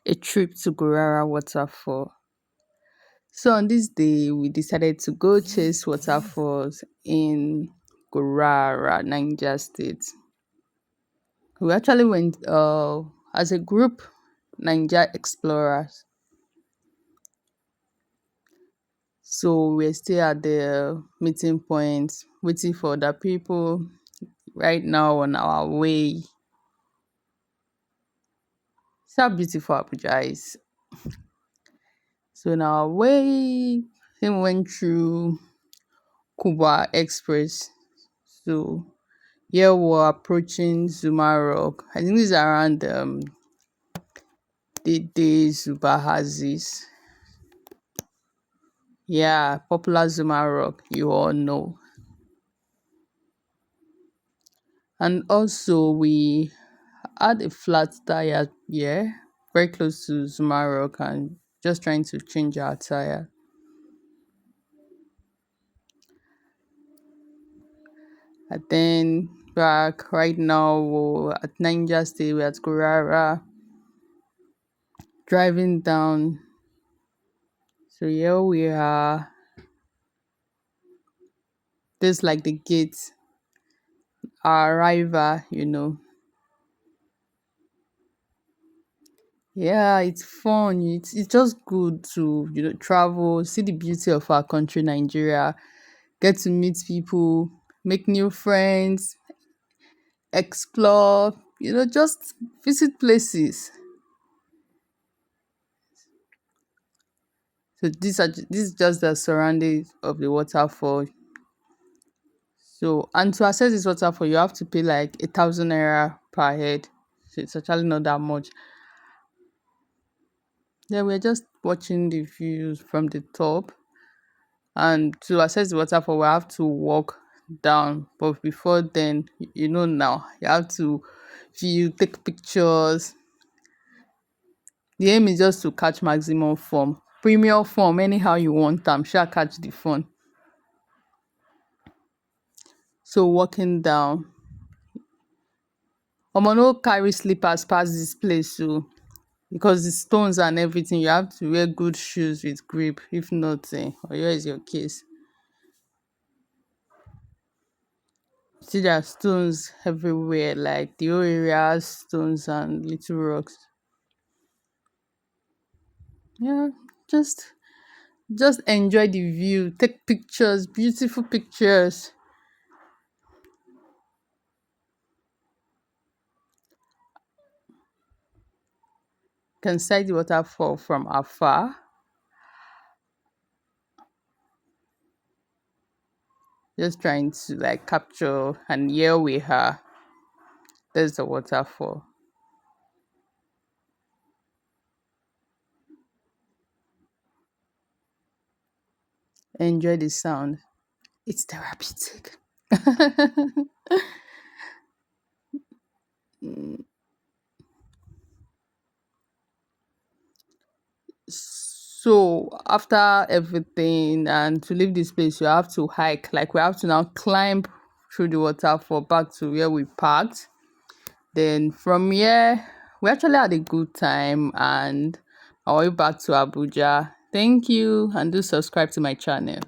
a trip to Gurara waterfall. So on this day, we decided to go chase waterfalls in Gurara, Niger State. We actually went as a group, Niger explorers. So we're still at the meeting point, waiting for the people. Right now on our way. See how beautiful Abuja is. So on our way, we went through Kuba Express. So here we're approaching Zuma Rock. I think this is around the day Zuba has this. Yeah, popular Zuma Rock, you all know. And also we had a flat tire here, very close to Zuma Rock, and just trying to change our tire. And then back right now we're at Niger State, we're at Gurara, driving down. So here we are. This like the gate, our arrival. Yeah, it's fun. It's just good to travel, see the beauty of our country, Nigeria, get to meet people, make new friends, explore, just visit places. So this is just the surroundings of the waterfall. So, and to access this waterfall, you have to pay like 1,000 naira per head. So it's actually not that much. Yeah, we're just watching the views from the top. And to access the waterfall, we have to walk down. But before then, now, you have to view, take pictures. The aim is just to catch maximum form. Premium form, anyhow you want them, shall catch the fun. So walking down. No carry slippers pass this place, so because the stones and everything, you have to wear good shoes with grip. If not, or here is your case. See, there are stones everywhere, like the whole area, stones and little rocks. Yeah, just enjoy the view, take pictures, beautiful pictures. Can sight the waterfall from afar. Just trying to like capture, and here we are. There's the waterfall. Enjoy the sound. It's therapeutic. So after everything, and to leave this place, you have to hike. Like we have to now climb through the waterfall back to where we parked. Then from here, we actually had a good time and our way back to Abuja. Thank you, and do subscribe to my channel.